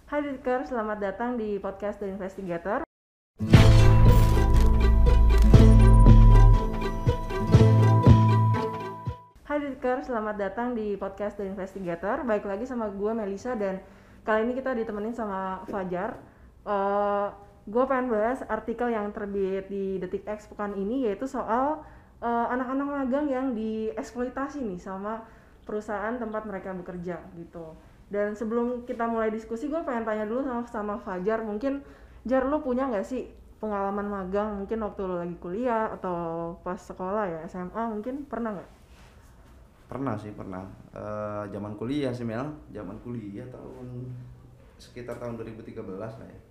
Hai Diker, selamat datang di podcast The Investigator. Hai Diker, selamat datang di podcast The Investigator. Baik lagi sama gue Melisa dan kali ini kita ditemenin sama Fajar. Gue pengen bahas artikel yang terbit di Detik X pekan ini, yaitu soal anak-anak magang yang dieksploitasi nih sama perusahaan tempat mereka bekerja gitu. Dan sebelum kita mulai diskusi, gue pengen tanya dulu sama Fajar. Mungkin Jar, lo punya nggak sih pengalaman magang mungkin waktu lo lagi kuliah atau pas sekolah ya, SMA mungkin pernah nggak? Pernah. Zaman kuliah sih Mel, zaman kuliah sekitar tahun 2013 lah ya.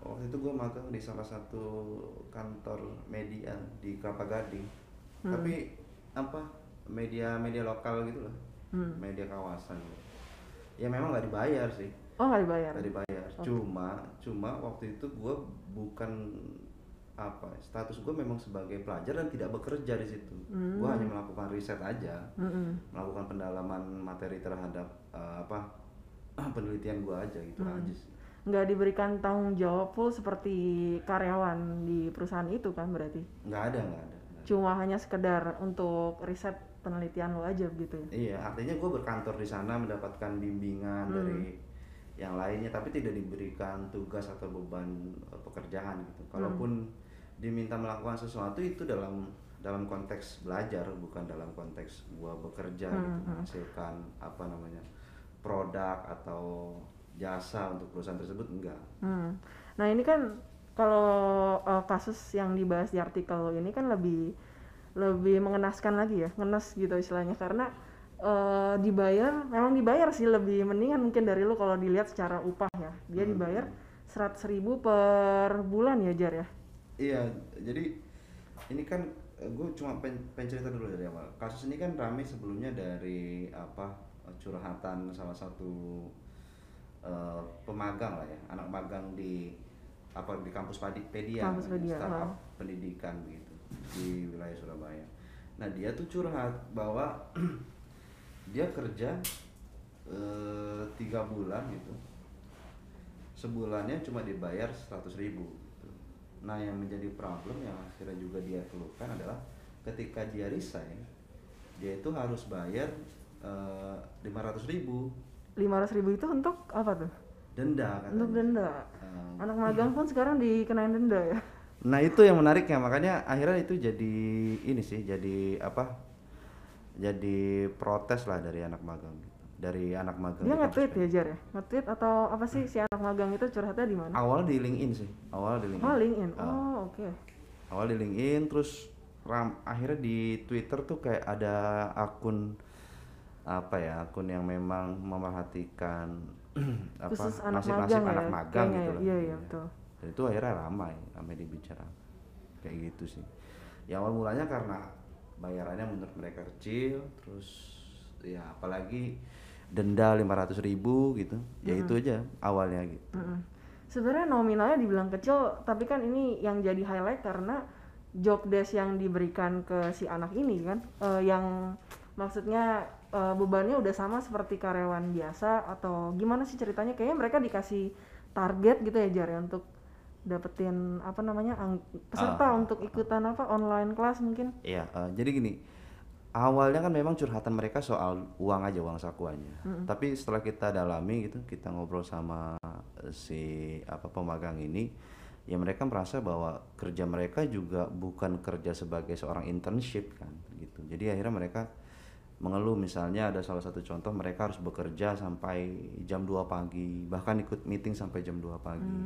Waktu itu gue magang di salah satu kantor media di Kelapa Gading. Tapi media lokal gitu lah, media kawasan. Ya memang nggak dibayar sih. Oh, nggak dibayar? Nggak dibayar. Okay. Cuma waktu itu gue bukan status gue memang sebagai pelajar dan tidak bekerja di situ. Gue hanya melakukan riset aja, melakukan pendalaman materi terhadap penelitian gue aja gitu aja sih. Nggak diberikan tanggung jawab full seperti karyawan di perusahaan itu kan berarti? Nggak ada. Cuma hanya sekedar untuk riset penelitian lo aja gitu ya? Iya, artinya gue berkantor di sana mendapatkan bimbingan dari yang lainnya, tapi tidak diberikan tugas atau beban pekerjaan gitu. Kalaupun diminta melakukan sesuatu itu dalam konteks belajar, bukan dalam konteks gua bekerja gitu, menghasilkan produk atau jasa untuk perusahaan tersebut, enggak. Nah ini kan kalau kasus yang dibahas di artikel lo ini kan lebih mengenaskan lagi ya, ngenes gitu istilahnya, karena memang dibayar sih lebih mendingan mungkin dari lo kalau dilihat secara upah ya. Dia dibayar 100.000 per bulan ya Jar ya? Iya, jadi ini kan gue cuma pengen cerita dulu dari awal. Kasus ini kan rame sebelumnya dari curhatan salah satu pemagang lah ya, anak magang di kampus Pedia, startup pendidikan begitu di wilayah Surabaya. Nah dia tuh curhat bahwa dia kerja 3 bulan gitu, sebulannya cuma dibayar 100.000 gitu. Nah yang menjadi problem yang akhirnya juga dia keluhkan adalah ketika dia resign, dia itu harus bayar 500.000. 500.000 itu untuk apa tuh? Denda katanya. Untuk denda. Anak magang pun sekarang dikenain denda ya. Nah itu yang menariknya, makanya akhirnya itu jadi jadi protes lah dari anak magang gitu. Dari anak magang. Dia nge-tweet ya Jar ya? Nge-tweet atau apa sih si anak magang itu curhatnya di mana? Awal di LinkedIn sih. LinkedIn. Oke. Awal di LinkedIn, terus akhirnya di Twitter tuh kayak ada akun yang memang memerhatikan nasib-nasib anak magang gitu loh. Iya betul. Dan itu akhirnya ramai dibicarakan kayak gitu sih. Ya awal mulanya karena bayarannya menurut mereka kecil, terus ya apalagi denda 500.000 gitu. Ya itu aja awalnya gitu. Sebenarnya nominalnya dibilang kecil, tapi kan ini yang jadi highlight karena job desk yang diberikan ke si anak ini kan, yang maksudnya bebannya udah sama seperti karyawan biasa atau gimana sih ceritanya? Kayaknya mereka dikasih target gitu ya Jar ya, untuk dapetin peserta untuk ikutan online kelas mungkin. Iya, jadi gini, awalnya kan memang curhatan mereka soal uang sakuannya. Tapi setelah kita dalami gitu, kita ngobrol sama si pemagang ini, ya mereka merasa bahwa kerja mereka juga bukan kerja sebagai seorang internship kan gitu. Jadi akhirnya mereka mengeluh, misalnya ada salah satu contoh, mereka harus bekerja sampai jam 2 pagi, bahkan ikut meeting sampai jam 2 pagi.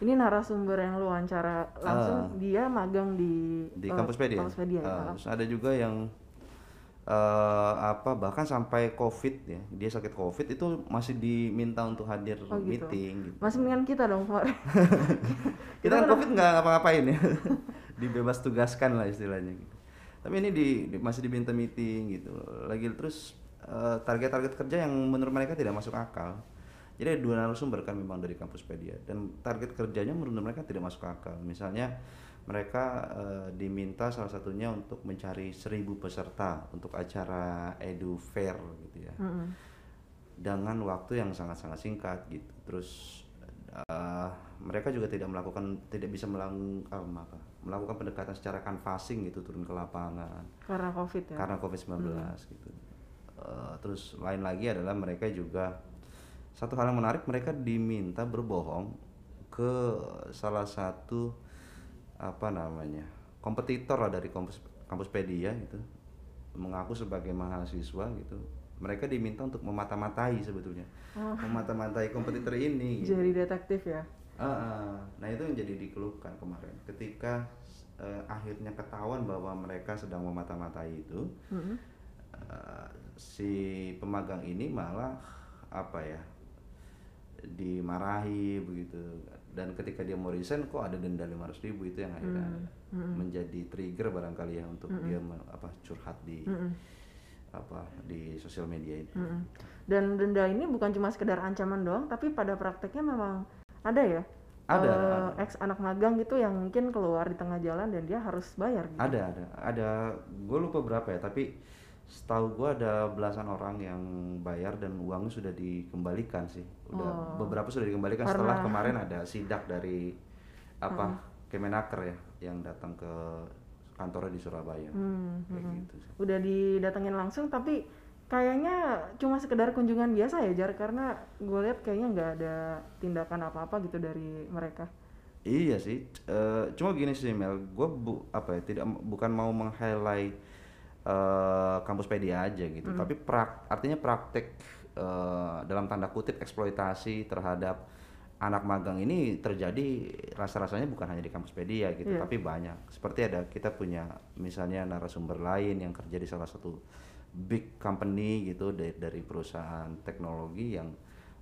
Ini narasumber yang lu wawancara langsung, dia magang di kampus Pedia. Terus ada juga yang bahkan sampai COVID ya, dia sakit COVID itu masih diminta untuk hadir meeting gitu. Masih mendingan kita dong kemarin. Kita kan COVID nggak ngapa-ngapain ya. Dibebas tugaskan lah istilahnya gitu. Tapi ini masih diminta meeting gitu. Lagi terus target-target kerja yang menurut mereka tidak masuk akal. Jadi ada 2 narasumber kan memang dari kampus Pedia, dan target kerjanya menurut mereka tidak masuk akal. Misalnya mereka diminta salah satunya untuk mencari 1.000 peserta untuk acara edu fair gitu ya. dengan waktu yang sangat-sangat singkat gitu. Terus mereka juga tidak bisa melakukan pendekatan secara canvassing gitu, turun ke lapangan Karena COVID ya. karena COVID-19 gitu. Terus lain lagi adalah mereka juga, satu hal yang menarik, mereka diminta berbohong ke salah satu kompetitor lah dari Kampuspedia gitu, mengaku sebagai mahasiswa gitu. Mereka diminta untuk memata-matai sebetulnya, memata-matai kompetitor ini gitu. Jadi detektif ya. Nah itu yang jadi dikeluhkan kemarin ketika akhirnya ketahuan bahwa mereka sedang memata-matai itu. Si pemagang ini malah dimarahi begitu, dan ketika dia mau resign kok ada denda 500.000, itu yang akhirnya menjadi trigger barangkali ya untuk dia curhat di sosial media ini. Dan denda ini bukan cuma sekedar ancaman doang, tapi pada prakteknya memang ada ya. Ada. Ex anak magang gitu yang mungkin keluar di tengah jalan dan dia harus bayar gitu. Ada, gue lupa berapa ya, tapi setahu gue ada belasan orang yang bayar dan uangnya sudah dikembalikan sih. Beberapa sudah dikembalikan setelah kemarin ada sidak dari Kemenaker ya, yang datang ke kantornya di Surabaya. Kayak gitu sih. Udah didatengin langsung, tapi kayaknya cuma sekedar kunjungan biasa ya Jar, karena gue lihat kayaknya nggak ada tindakan apa-apa gitu dari mereka. Iya sih, cuma gini sih Mel, gue bukan mau meng-highlight Kampuspedia aja gitu, tapi artinya praktek dalam tanda kutip eksploitasi terhadap anak magang ini terjadi rasa-rasanya bukan hanya di Kampuspedia gitu, tapi banyak. Seperti kita punya misalnya narasumber lain yang kerja di salah satu big company gitu, dari perusahaan teknologi yang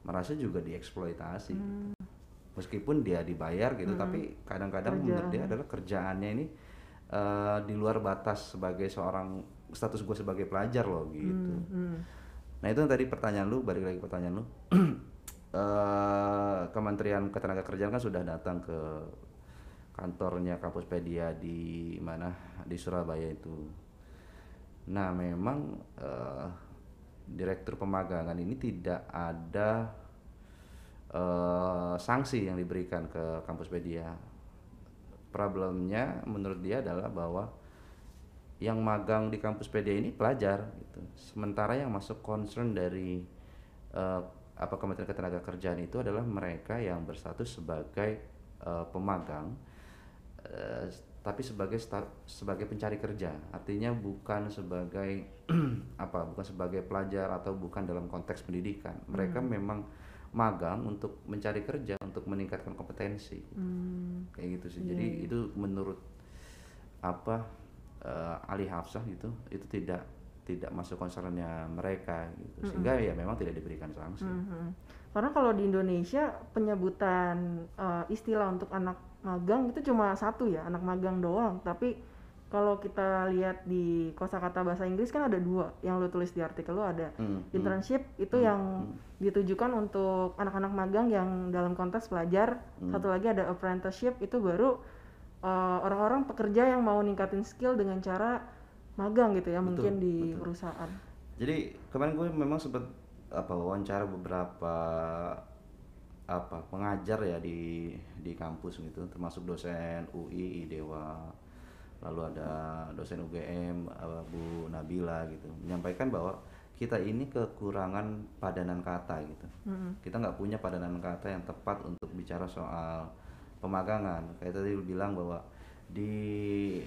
merasa juga dieksploitasi gitu. Meskipun dia dibayar gitu, tapi kadang-kadang menurut dia adalah kerjaannya ini di luar batas sebagai seorang, status gue sebagai pelajar loh gitu. Nah itu yang tadi pertanyaan lu, balik lagi pertanyaan lu. Kementerian Ketenagakerjaan kan sudah datang ke kantornya Kampuspedia di Surabaya itu. Nah memang direktur pemagangan ini tidak ada sanksi yang diberikan ke Kampuspedia. Problemnya menurut dia adalah bahwa yang magang di Kampuspedia ini pelajar gitu. Sementara yang masuk concern dari Kementerian Ketenagakerjaan itu adalah mereka yang berstatus sebagai pemagang, tapi sebagai pencari kerja. Artinya bukan sebagai bukan sebagai pelajar atau bukan dalam konteks pendidikan. Mereka memang magang untuk mencari kerja, untuk meningkatkan kompetensi. Kayak gitu sih. Jadi itu menurut Ali Hafsah itu tidak masuk concernnya mereka gitu. Sehingga ya memang tidak diberikan sanksi. Karena kalau di Indonesia penyebutan istilah untuk anak magang itu cuma satu ya, anak magang doang. Tapi kalau kita lihat di kosakata bahasa Inggris kan ada dua yang lo tulis di artikel lo, ada internship itu yang ditujukan untuk anak-anak magang yang dalam konteks pelajar. Satu lagi ada apprenticeship, itu baru orang-orang pekerja yang mau ningkatin skill dengan cara magang gitu ya, mungkin di perusahaan. Jadi kemarin gue memang sempat wawancara beberapa pengajar ya di kampus gitu, termasuk dosen UI IDEWA, lalu ada dosen UGM Bu Nabila gitu, menyampaikan bahwa kita ini kekurangan padanan kata gitu. Kita nggak punya padanan kata yang tepat untuk bicara soal pemagangan. Kayak tadi lu bilang bahwa di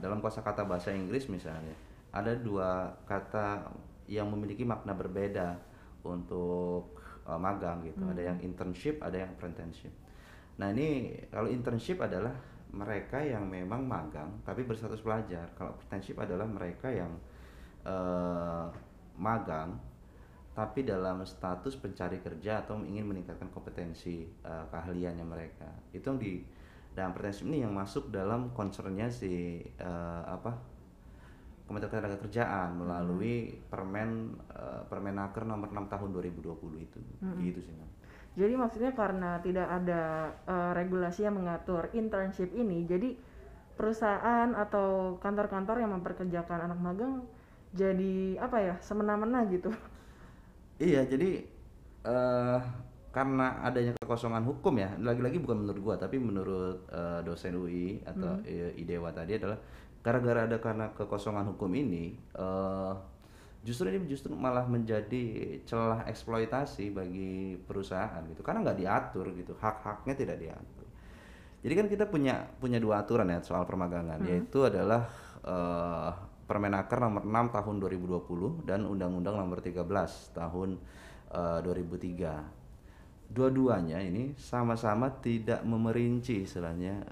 dalam kosakata bahasa Inggris misalnya ada dua kata yang memiliki makna berbeda untuk magang gitu. Ada yang internship, ada yang apprenticeship. Nah ini kalau internship adalah mereka yang memang magang tapi berstatus pelajar. Kalau apprenticeship adalah mereka yang magang tapi dalam status pencari kerja atau ingin meningkatkan kompetensi keahliannya mereka. Itu yang di dalam apprenticeship ini yang masuk dalam concernnya si Kementerian Ketenagakerjaan melalui Permenaker nomor 6 tahun 2020 itu. Gitu sih, Man. Jadi maksudnya karena tidak ada regulasi yang mengatur internship ini, jadi perusahaan atau kantor-kantor yang memperkerjakan anak magang jadi semena-mena gitu. Iya, jadi eh karena adanya kekosongan hukum ya, lagi-lagi bukan menurut gua, tapi menurut dosen UI atau IDEWA tadi adalah gara-gara ada karena kekosongan hukum ini, justru ini justru malah menjadi celah eksploitasi bagi perusahaan gitu, karena nggak diatur gitu, hak-haknya tidak diatur. Jadi kan kita punya punya dua aturan ya soal permagangan, yaitu adalah eh, Permenaker nomor 6 tahun 2020 dan Undang-Undang nomor 13 tahun 2003. Dua-duanya ini sama-sama tidak memerinci istilahnya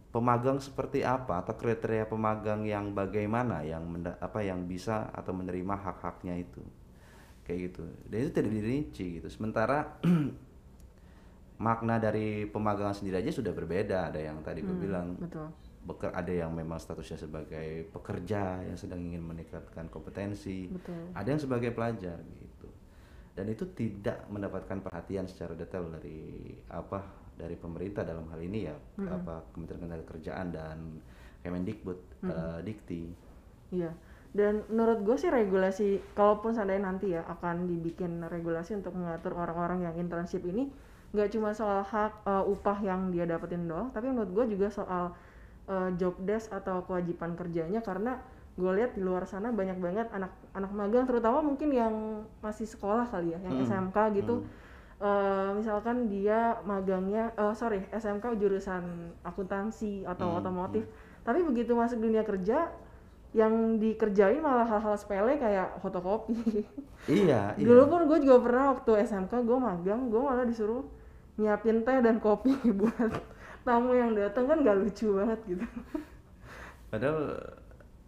pemagang seperti apa atau kriteria pemagang yang bagaimana yang yang bisa atau menerima hak-haknya itu. Kayak gitu. Dan itu tidak dirinci gitu. Sementara makna dari pemagangan sendiri aja sudah berbeda. Ada yang tadi gue bilang Betul. ada yang memang statusnya sebagai pekerja yang sedang ingin meningkatkan kompetensi, Betul. ada yang sebagai pelajar gitu. Dan itu tidak mendapatkan perhatian secara detail dari pemerintah dalam hal ini ya, Kementerian Ketenagakerjaan dan Kemendikbud, Dikti. Iya. Dan menurut gue sih regulasi, kalaupun seandainya nanti ya akan dibikin regulasi untuk mengatur orang-orang yang internship ini, nggak cuma soal hak upah yang dia dapetin doang, tapi menurut gue juga soal job desk atau kewajiban kerjanya, karena gue lihat di luar sana banyak banget anak magang, terutama mungkin yang masih sekolah kali ya, yang SMK gitu. Misalkan dia magangnya SMK jurusan akuntansi atau otomotif, tapi begitu masuk dunia kerja yang dikerjain malah hal-hal sepele kayak fotokopi. Iya, Dulu pun gue juga pernah waktu SMK gue magang, gue malah disuruh nyiapin teh dan kopi buat tamu yang datang, kan gak lucu banget gitu. Padahal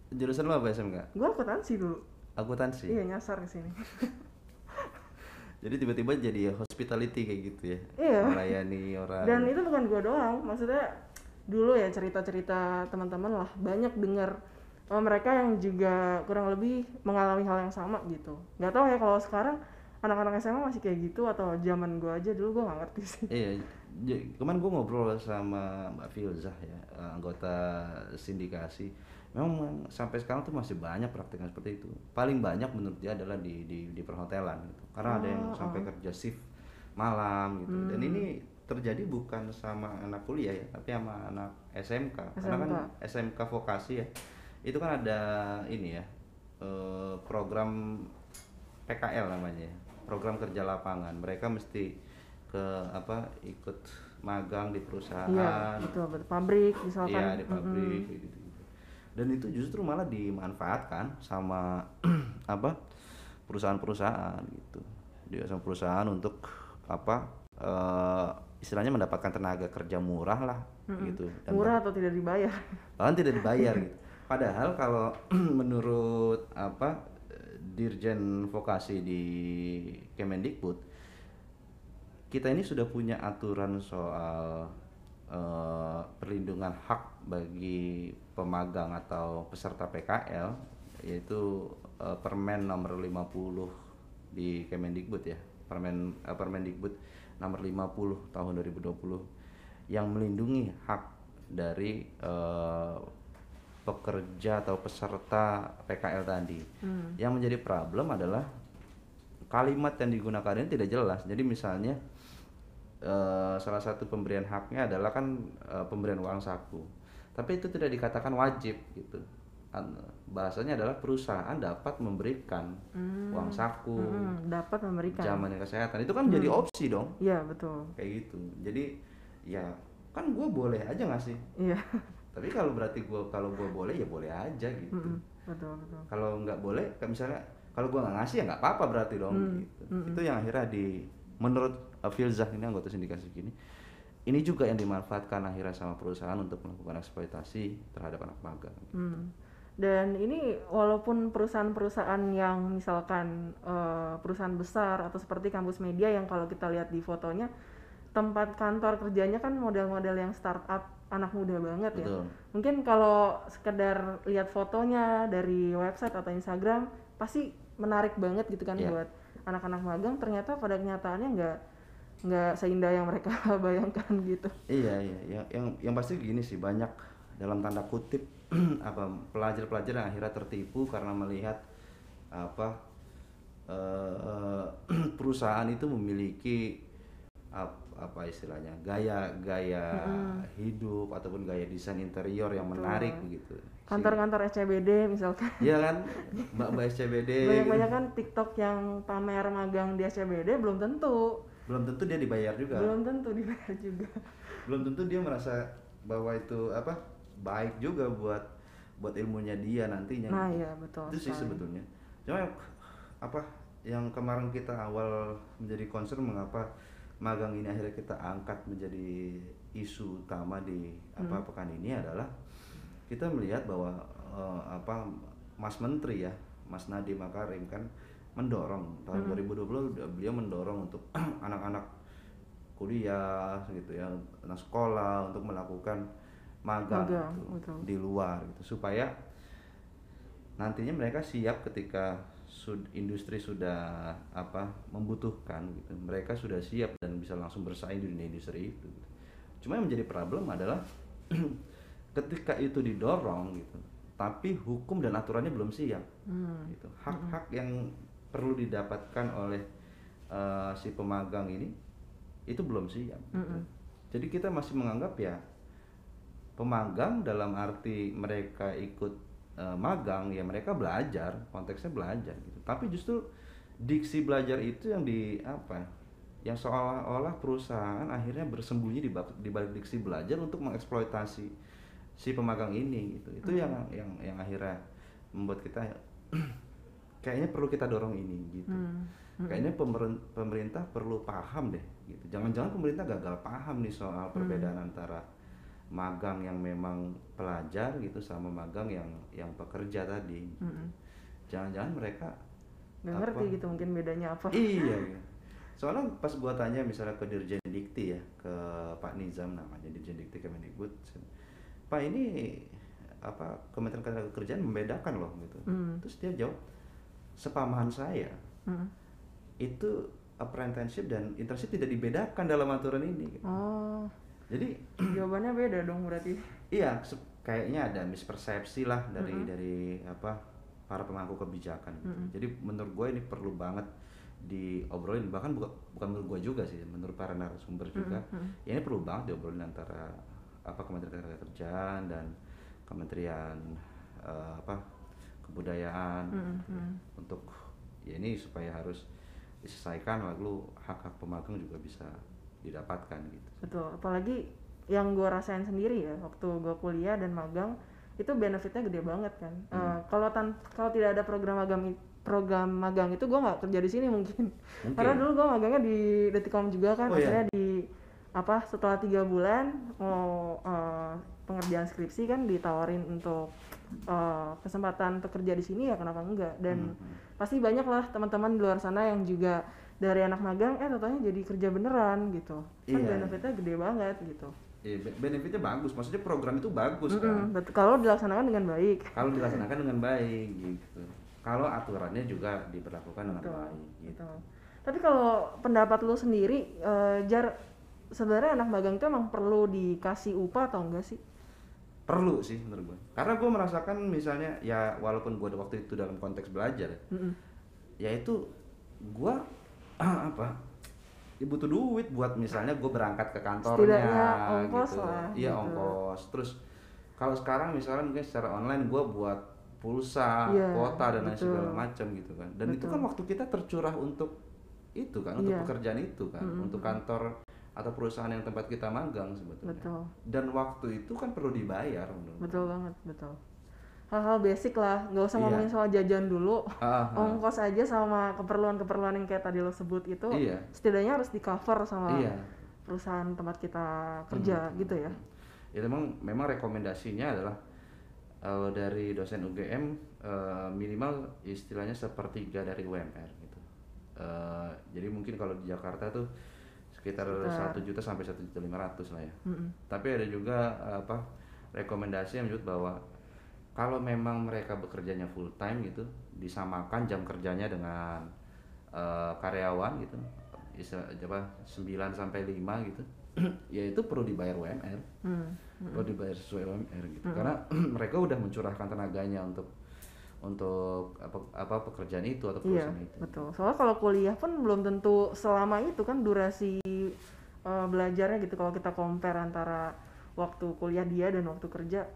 jurusan lo apa SMK? Gue akuntansi dulu. Akuntansi. Iya, nyasar ke sini. Jadi tiba-tiba jadi hospitality kayak gitu ya. Iya. Melayani orang. Dan itu bukan gue doang, maksudnya dulu ya cerita-cerita teman-teman lah, banyak dengar mereka yang juga kurang lebih mengalami hal yang sama gitu. Nggak tahu ya kalau sekarang anak-anak SMA masih kayak gitu atau zaman gue aja dulu, gue nggak ngerti sih. Iya, kemarin gue ngobrol sama Mbak Filzah ya, anggota sindikasi. Memang sampai sekarang tuh masih banyak praktik seperti itu. Paling banyak menurut dia adalah di perhotelan gitu. Karena ada yang sampai kerja shift malam gitu. Dan ini terjadi bukan sama anak kuliah ya, tapi sama anak SMK. Karena kan SMK vokasi ya. Itu kan ada ini ya, program PKL namanya, program kerja lapangan. Mereka mesti ikut magang di perusahaan. Iya, betul, pabrik misalkan. Iya, di pabrik gitu. Dan itu justru malah dimanfaatkan sama perusahaan-perusahaan gitu. Dia sama perusahaan untuk istilahnya mendapatkan tenaga kerja murah lah gitu. Dan murah atau tidak dibayar. bahkan tidak dibayar gitu. Padahal kalau menurut Dirjen Vokasi di Kemendikbud, kita ini sudah punya aturan soal perlindungan hak bagi pemagang atau peserta PKL, yaitu Permen nomor 50 di Kemendikbud ya, Permendikbud nomor 50 tahun 2020 yang melindungi hak dari pekerja atau peserta PKL tadi. Yang menjadi problem adalah kalimat yang digunakan ini tidak jelas. Jadi misalnya salah satu pemberian haknya adalah kan pemberian uang saku, tapi itu tidak dikatakan wajib gitu. Bahasanya adalah perusahaan dapat memberikan uang saku, dapat memberikan jaminan kesehatan. Itu kan jadi opsi dong. Iya, betul. Kayak gitu. Jadi ya kan gue boleh aja ngasih. Iya. Tapi kalau berarti kalau gue boleh ya boleh aja gitu. Betul. Kalau nggak boleh, kayak misalnya kalau gue nggak ngasih ya nggak apa-apa berarti dong gitu. Itu yang akhirnya menurut Filzah ini anggota sindikasi gini, ini juga yang dimanfaatkan akhirnya sama perusahaan untuk melakukan eksploitasi terhadap anak magang. Dan ini walaupun perusahaan-perusahaan yang misalkan perusahaan besar atau seperti kampus media yang kalau kita lihat di fotonya tempat kantor kerjanya kan model-model yang startup, anak muda banget. Betul. Ya. Mungkin kalau sekedar lihat fotonya dari website atau Instagram pasti menarik banget gitu kan buat anak-anak magang, ternyata pada kenyataannya nggak seindah yang mereka bayangkan gitu. Iya, yang pasti gini sih, banyak dalam tanda kutip pelajar-pelajar yang akhirnya tertipu karena melihat eh, perusahaan itu memiliki apa istilahnya, gaya hidup ataupun gaya desain interior yang menarik begitu. Kantor-kantor SCBD misalkan. Iya kan, mbak SCBD. Banyak-banyak kan TikTok yang pamer magang di SCBD belum tentu Dia dibayar juga. Belum tentu dibayar juga. Belum tentu dia merasa bahwa itu baik juga buat ilmunya dia nantinya. Nah iya betul. Itu sih sebetulnya. Cuma yang kemarin kita awal menjadi concern mengapa magang ini akhirnya kita angkat menjadi isu utama di pekan ini adalah kita melihat bahwa Mas Menteri ya, Mas Nadiem Makarim kan mendorong tahun 2020 beliau mendorong untuk anak-anak kuliah gitu ya, anak sekolah untuk melakukan magang gitu, di luar gitu, supaya nantinya mereka siap ketika industri sudah membutuhkan gitu, mereka sudah siap dan bisa langsung bersaing di dunia industri itu gitu. Cuma yang menjadi problem adalah ketika itu didorong gitu, tapi hukum dan aturannya belum siap gitu. Hak-hak yang perlu didapatkan oleh si pemagang ini itu belum siap gitu. Jadi kita masih menganggap ya pemagang dalam arti mereka ikut magang ya mereka belajar, konteksnya belajar gitu. Tapi justru diksi belajar itu yang yang seolah-olah perusahaan akhirnya bersembunyi di balik diksi belajar untuk mengeksploitasi si pemagang ini gitu. Itu yang akhirnya membuat kita kayaknya perlu kita dorong ini gitu. Kayaknya pemerintah perlu paham deh gitu. Jangan-jangan pemerintah gagal paham nih soal perbedaan antara magang yang memang pelajar gitu sama magang yang pekerja tadi. Jangan-jangan mereka nggak ngerti gitu mungkin bedanya apa. Iya gitu. Soalnya pas gua tanya misalnya ke Dirjen Dikti ya, ke Pak Nizam namanya, Dirjen Dikti Kemendikbud, Pak ini Kementerian Ketenagakerjaan membedakan loh gitu. Terus dia jawab, sepamahan saya itu apprenticeship dan internship tidak dibedakan dalam aturan ini gitu. Jadi jawabannya beda dong berarti. Iya, kayaknya ada mispersepsi lah dari para pemangku kebijakan gitu. Jadi menurut gue ini perlu banget diobrolin, bahkan bukan menurut gue juga sih, menurut para narasumber juga. Ya ini perlu banget diobrolin antara Kementerian Ketenagakerjaan dan Kementerian Kebudayaan untuk ya ini supaya harus diselesaikan, lalu hak-hak pemagang juga bisa didapatkan gitu. Betul, apalagi yang gue rasain sendiri ya waktu gue kuliah dan magang itu benefitnya gede banget kan. Kalau tidak ada program magang itu gue nggak kerja di sini mungkin. Karena dulu gue magangnya di Detikcom juga kan, akhirnya setelah 3 bulan mau pengerjaan skripsi kan ditawarin untuk kesempatan bekerja di sini, ya kenapa enggak. Dan pasti banyak lah teman-teman di luar sana yang juga dari anak magang totalnya jadi kerja beneran gitu. Kan benefitnya gede banget gitu. Iya, benefitnya bagus, maksudnya program itu bagus kan. Kalau dilaksanakan dengan baik. Kalau dilaksanakan dengan baik gitu. Kalau aturannya juga diberlakukan dengan baik gitu. Tapi kalau pendapat lu sendiri, sebenarnya anak magang itu emang perlu dikasih upah atau enggak sih? Perlu sih menurut gue. Karena gue merasakan misalnya ya walaupun gue waktu itu dalam konteks belajar ya itu gue ya butuh duit buat misalnya gue berangkat ke kantornya. Setidaknya ongkos gitu. lah. Iya gitu. Ongkos. Terus kalau sekarang misalnya mungkin secara online gue buat pulsa, kuota dan lain segala macam gitu kan. Dan itu kan waktu kita tercurah untuk itu kan, untuk pekerjaan itu kan, untuk kantor atau perusahaan yang tempat kita magang sebetulnya. Dan waktu itu kan perlu dibayar. Betul banget, betul. Hal-hal basic lah, nggak usah ngomongin soal jajan dulu. Ongkos aja sama keperluan-keperluan yang kayak tadi lo sebut itu, setidaknya harus di cover sama perusahaan tempat kita kerja gitu ya. Ya memang rekomendasinya adalah dari dosen UGM minimal istilahnya 1/3 dari UMR gitu. Jadi mungkin kalau di Jakarta tuh sekitar 1 juta sampai 1.500.000 lah ya. Tapi ada juga rekomendasi yang menyebut bahwa kalau memang mereka bekerjanya full time gitu, disamakan jam kerjanya dengan karyawan gitu, 9 sampai 5 gitu, ya itu perlu dibayar UMR, perlu dibayar sesuai UMR gitu, karena mereka udah mencurahkan tenaganya untuk apa pekerjaan itu atau Iya, perusahaan itu. betul. Soalnya kalau kuliah pun belum tentu selama itu kan durasi belajarnya gitu. Kalau kita compare antara waktu kuliah dia dan waktu kerja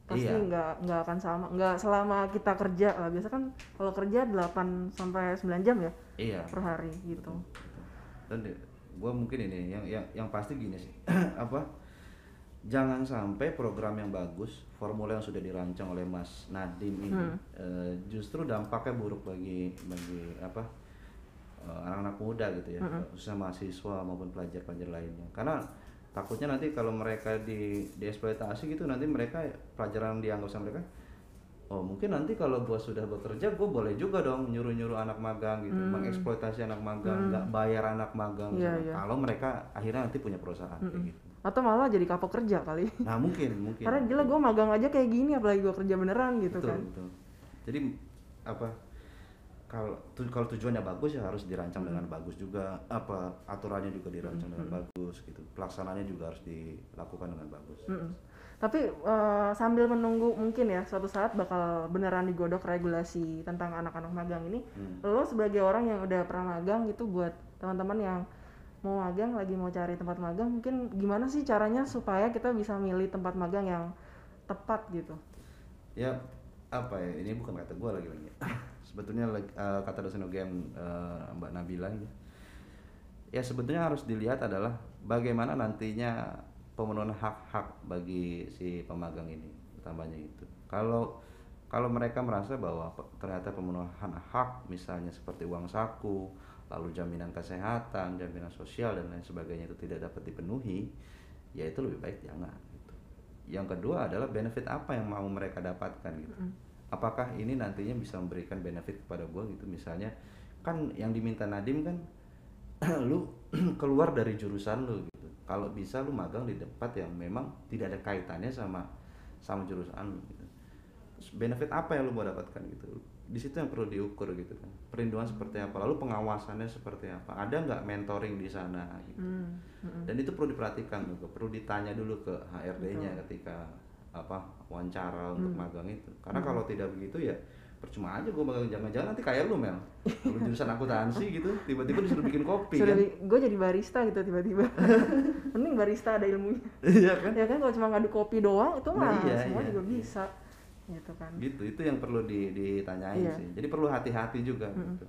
pasti Iya. nggak akan sama, nggak selama kita kerja lah. Biasa kan kalau kerja 8 sampai 9 jam ya Iya. per hari gitu. Dan gue mungkin ini yang pasti gini sih apa, jangan sampai program yang bagus, formula yang sudah dirancang oleh Mas Nadiem ini justru dampaknya buruk bagi apa anak-anak muda gitu ya, khususnya mahasiswa maupun pelajar-pelajar lainnya. Karena takutnya nanti kalau mereka dieksploitasi gitu, nanti mereka pelajaran dianggap sama mereka, oh mungkin nanti kalau gue sudah bekerja gue boleh juga dong nyuruh-nyuruh anak magang gitu, mengeksploitasi anak magang, nggak bayar anak magang kalau mereka akhirnya nanti punya perusahaan kayak gitu. Atau malah jadi kapok kerja kali. Nah mungkin Karena gila gue magang aja kayak gini, apalagi gue kerja beneran gitu. Betul, kan. Betul. Jadi apa, kalau tujuannya bagus ya harus dirancang dengan bagus juga, apa aturannya juga dirancang dengan bagus gitu, pelaksanaannya juga harus dilakukan dengan bagus. Tapi sambil menunggu mungkin ya suatu saat bakal beneran digodok regulasi tentang anak-anak magang ini, lo sebagai orang yang udah pernah magang gitu, buat teman-teman yang mau magang, lagi mau cari tempat magang, mungkin gimana sih caranya supaya kita bisa milih tempat magang yang tepat gitu? Ya apa ya, ini bukan kata gue lagi-lagi sebetulnya kata dosen UGM Mbak Nabila ya sebetulnya harus dilihat adalah bagaimana nantinya pemenuhan hak-hak bagi si pemagang ini, utamanya itu. Kalau mereka merasa bahwa ternyata pemenuhan hak misalnya seperti uang saku, lalu jaminan kesehatan, jaminan sosial dan lain sebagainya itu tidak dapat dipenuhi, ya itu lebih baik jangan gitu. Yang kedua adalah benefit apa yang mau mereka dapatkan gitu. Apakah ini nantinya bisa memberikan benefit kepada gua gitu, misalnya kan yang diminta Nadiem kan lu keluar dari jurusan lu gitu. Kalau bisa lu magang di tempat yang memang tidak ada kaitannya sama jurusan lu gitu. Terus benefit apa yang lu mau dapatkan gitu. Di situ yang perlu diukur gitu kan. Perlindungan seperti apa, lalu pengawasannya seperti apa. Ada nggak mentoring di sana gitu. Dan itu perlu diperhatikan juga, perlu ditanya dulu ke HRD-nya ketika apa wawancara untuk magang itu. Karena kalau tidak begitu ya percuma aja gue magang, jangan-jangan nanti kayak lu Mel, lu jurusan akuntansi gitu, tiba-tiba disuruh bikin kopi kan. Gue jadi barista gitu tiba-tiba. Mending barista ada ilmunya. Iya kan? Ya kan kalau cuma ngadu kopi doang itu mah semua juga iya. bisa. Gitu kan. Gitu, itu yang perlu ditanyain sih. Jadi perlu hati-hati juga gitu.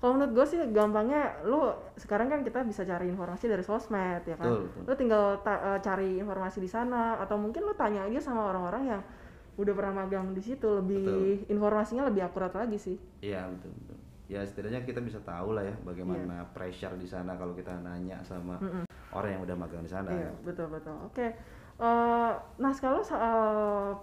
Kalau menurut gue sih gampangnya, lu sekarang kan kita bisa cari informasi dari sosmed ya kan. Betul. Lu tinggal cari informasi di sana, atau mungkin lu tanya aja sama orang-orang yang udah pernah magang di situ, lebih informasinya lebih akurat lagi sih. Iya betul. Ya setidaknya kita bisa tahu lah ya bagaimana pressure di sana kalau kita nanya sama orang yang udah magang di sana. Iya betul. Oke. Nah kalau soal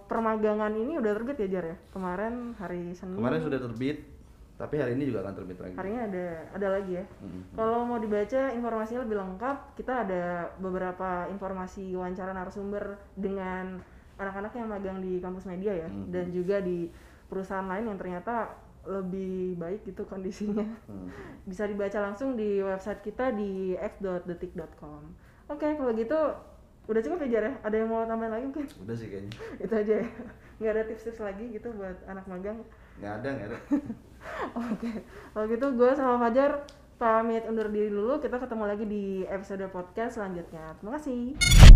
permagangan ini udah terbit ya Jar ya? Kemarin hari Senin. Kemarin sudah terbit, tapi hari ini juga akan terbit lagi. Hari ini ada lagi ya. Kalau mau dibaca informasinya lebih lengkap, kita ada beberapa informasi wawancara narasumber dengan anak-anak yang magang di kampus media ya, dan juga di perusahaan lain yang ternyata lebih baik gitu kondisinya. Bisa dibaca langsung di website kita di x.detik.com. Oke, kalau gitu udah cukup ya Jar ya? Ada yang mau tambahin lagi mungkin? Udah sih kayaknya. Itu aja ya? Nggak ada tips-tips lagi gitu buat anak magang? Nggak ada. Oke, kalau gitu gue sama Fajar pamit undur diri dulu. Kita ketemu lagi di episode podcast selanjutnya. Terima kasih.